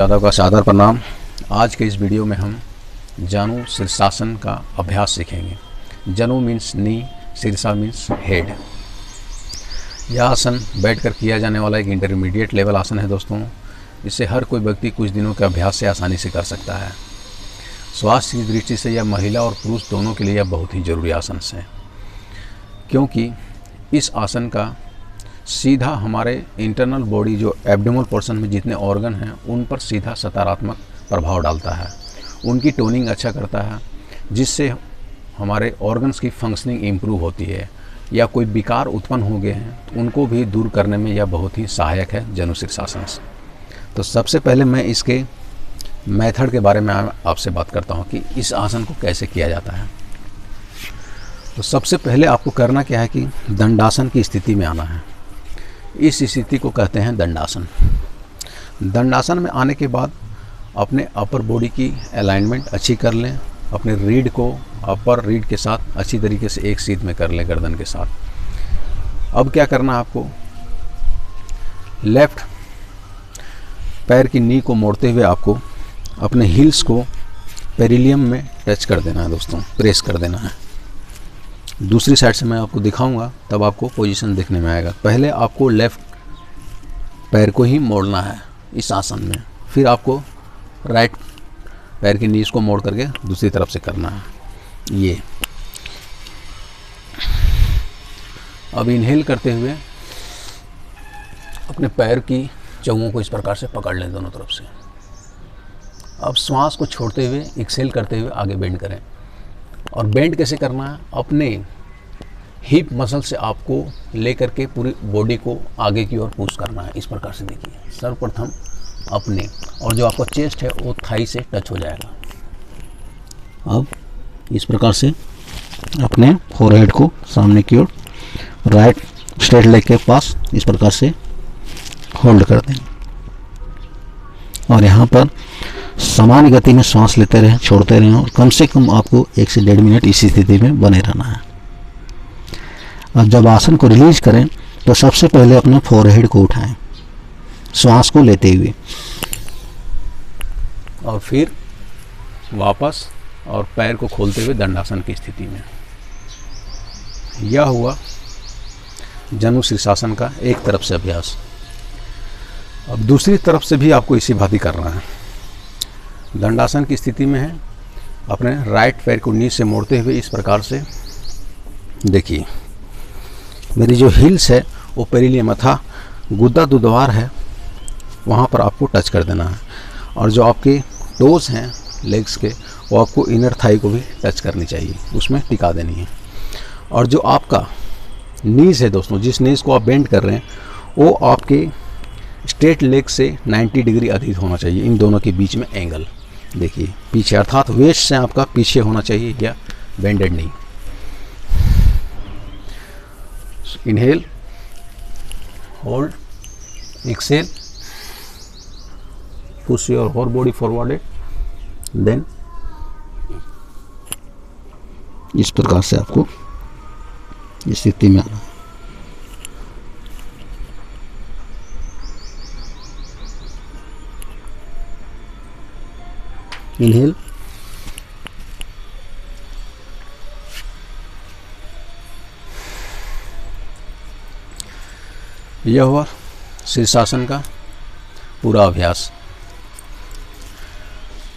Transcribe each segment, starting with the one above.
दादा का सादर प्रणाम। आज के इस वीडियो में हम जानु शीर्षासन का अभ्यास सीखेंगे। जनु मीन्स नी, शीर्षा मीन्स हेड। यह आसन बैठकर किया जाने वाला एक इंटरमीडिएट लेवल आसन है दोस्तों। इसे हर कोई व्यक्ति कुछ दिनों के अभ्यास से आसानी से कर सकता है। स्वास्थ्य की दृष्टि से यह महिला और पुरुष दोनों के लिए यह बहुत ही जरूरी आसन है, क्योंकि इस आसन का सीधा हमारे इंटरनल बॉडी जो एब्डोमिनल पोर्शन में जितने ऑर्गन हैं उन पर सीधा सकारात्मक प्रभाव डालता है। उनकी टोनिंग अच्छा करता है, जिससे हमारे ऑर्गन्स की फंक्शनिंग इम्प्रूव होती है, या कोई विकार उत्पन्न हो गए हैं तो उनको भी दूर करने में यह बहुत ही सहायक है जनु शीर्षासन। तो सबसे पहले मैं इसके मेथड के बारे में आपसे बात करता हूँ कि इस आसन को कैसे किया जाता है। तो सबसे पहले आपको करना क्या है कि दंडासन की स्थिति में आना है। इस स्थिति को कहते हैं दंडासन। दंडासन में आने के बाद अपने अपर बॉडी की अलाइनमेंट अच्छी कर लें। अपने रीढ़ को अपर रीढ़ के साथ अच्छी तरीके से एक सीध में कर लें, गर्दन के साथ। अब क्या करना है आपको, लेफ्ट पैर की नी को मोड़ते हुए आपको अपने हील्स को पेरिलियम में टच कर देना है दोस्तों, प्रेस कर देना है। दूसरी साइड से मैं आपको दिखाऊंगा, तब आपको पोजीशन देखने में आएगा। पहले आपको लेफ्ट पैर को ही मोड़ना है इस आसन में, फिर आपको राइट पैर की नीज को मोड़ करके दूसरी तरफ से करना है। ये अब इनहेल करते हुए अपने पैर की चौंगों को इस प्रकार से पकड़ लें दोनों तरफ से। अब श्वास को छोड़ते हुए एक्सेल करते हुए आगे बेंड करें। और बेंड कैसे करना है, अपने हिप मसल से आपको लेकर के पूरी बॉडी को आगे की ओर पुश करना है। इस प्रकार से देखिए, सर्वप्रथम अपने, और जो आपका चेस्ट है वो थाई से टच हो जाएगा। अब इस प्रकार से अपने फोरहेड को सामने की ओर राइट स्ट्रेट लेग के पास इस प्रकार से होल्ड कर दें, और यहाँ पर सामान्य गति में सांस लेते रहें, छोड़ते रहें, और कम से कम आपको 1 से 1.5 मिनट इसी स्थिति में बने रहना है। अब जब आसन को रिलीज करें तो सबसे पहले अपने फोरहेड को उठाएं श्वास को लेते हुए, और फिर वापस और पैर को खोलते हुए दंडासन की स्थिति में। यह हुआ जनु शीर्षासन का एक तरफ से अभ्यास। अब दूसरी तरफ से भी आपको इसी भांति करना है। दंडासन की स्थिति में है, अपने राइट पैर को नीचे से मोड़ते हुए इस प्रकार से देखिए, मेरी जो हील्स है वो पेरिलियम अथा गुद्दा दुद्वार है, वहाँ पर आपको टच कर देना है। और जो आपके टोज हैं लेग्स के, वो आपको इनर थाई को भी टच करनी चाहिए, उसमें टिका देनी है। और जो आपका नीज है दोस्तों, जिस नीज को आप बेंड कर रहे हैं, वो आपके स्ट्रेट लेग से 90 डिग्री अधिक होना चाहिए। इन दोनों के बीच में एंगल देखिए पीछे, अर्थात वेस्ट से आपका पीछे होना चाहिए, या बेंडेड नहीं। Inhale, hold, exhale, push your whole body forwarded, then इस प्रकार से आपको इस स्थिति में आना है। इनहेल, यह हुआ शीर्षासन का पूरा अभ्यास।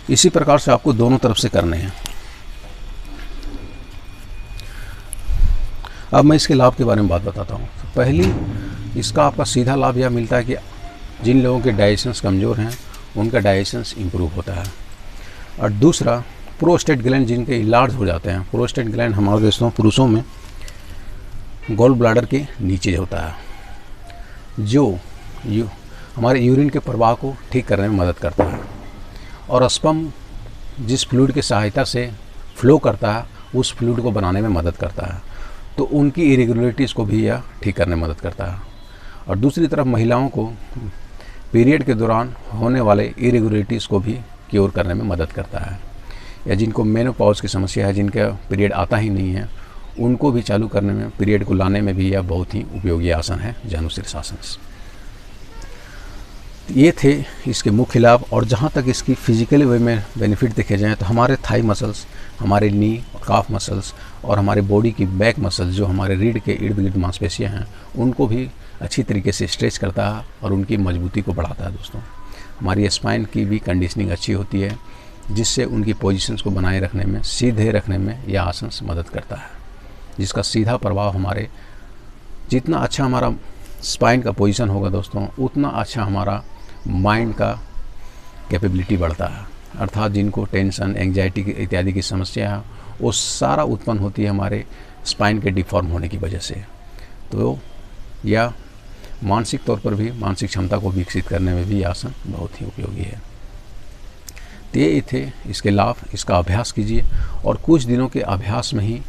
इसी प्रकार से आपको दोनों तरफ से करने हैं। अब मैं इसके लाभ के बारे में बात बताता हूँ। तो पहली, इसका आपका सीधा लाभ यह मिलता है कि जिन लोगों के डाइजेशंस कमज़ोर हैं उनका डाइजेशंस इम्प्रूव होता है। और दूसरा, प्रोस्टेट ग्लैंड जिनके इलार्ज हो जाते हैं, प्रोस्टेट ग्लैंड हमारे दोस्तों पुरुषों में गॉल ब्लैडर के नीचे होता है, जो हमारे यूरिन के प्रवाह को ठीक करने में मदद करता है। और स्पर्म जिस फ्लूइड की सहायता से फ्लो करता है, उस फ्लूइड को बनाने में मदद करता है, तो उनकी इरेगुलरिटीज़ को भी यह ठीक करने में मदद करता है। और दूसरी तरफ महिलाओं को पीरियड के दौरान होने वाले इरेगुलरिटीज़ को भी क्योर करने में मदद करता है। या जिनको मेनोपॉज की समस्या है, जिनका पीरियड आता ही नहीं है, उनको भी चालू करने में, पीरियड को लाने में भी यह बहुत ही उपयोगी आसन है जनु शीर्षासन। ये थे इसके मुख्य लाभ। और जहाँ तक इसकी फिजिकली वे में बेनिफिट देखे जाएँ तो हमारे थाई मसल्स, हमारे नी और काफ मसल्स और हमारे बॉडी की बैक मसल्स जो हमारे रीढ़ के इर्द गिर्द मांसपेशियाँ हैं उनको भी अच्छी तरीके से स्ट्रेच करता है और उनकी मजबूती को बढ़ाता है। दोस्तों, हमारी स्पाइन की भी कंडीशनिंग अच्छी होती है, जिससे उनकी पोजीशंस को बनाए रखने में, सीधे रखने में यह आसन मदद करता है, जिसका सीधा प्रभाव हमारे, जितना अच्छा हमारा स्पाइन का पोजीशन होगा दोस्तों, उतना अच्छा हमारा माइंड का कैपेबिलिटी बढ़ता है। अर्थात जिनको टेंशन, एंग्जाइटी इत्यादि की समस्या है वो सारा उत्पन्न होती है हमारे स्पाइन के डिफॉर्म होने की वजह से। तो या मानसिक तौर पर भी, मानसिक क्षमता को विकसित करने में भी ये आसन बहुत ही उपयोगी है। तो ये थे इसके लाभ। इसका अभ्यास कीजिए और कुछ दिनों के अभ्यास में ही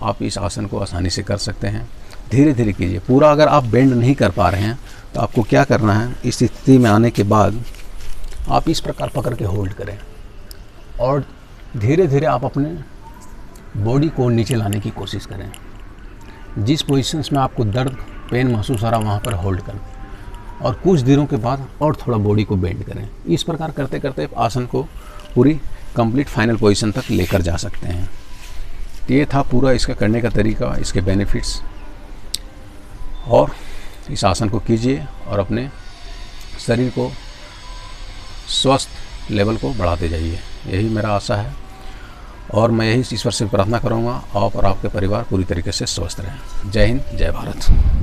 आप इस आसन को आसानी से कर सकते हैं। धीरे धीरे कीजिए। पूरा अगर आप बेंड नहीं कर पा रहे हैं तो आपको क्या करना है, इस स्थिति में आने के बाद आप इस प्रकार पकड़ के होल्ड करें और धीरे धीरे आप अपने बॉडी को नीचे लाने की कोशिश करें। जिस पोजीशंस में आपको दर्द, पेन महसूस हो रहा वहाँ पर होल्ड करें और कुछ दिनों के बाद और थोड़ा बॉडी को बेंड करें। इस प्रकार करते करते आसन को पूरी कंप्लीट फाइनल पोजीशन तक लेकर जा सकते हैं। तो ये था पूरा इसका करने का तरीका, इसके बेनिफिट्स। और इस आसन को कीजिए और अपने शरीर को स्वस्थ लेवल को बढ़ाते जाइए, यही मेरा आशा है। और मैं यही ईश्वर से प्रार्थना करूँगा आप और आपके परिवार पूरी तरीके से स्वस्थ रहें। जय हिंद, जय भारत।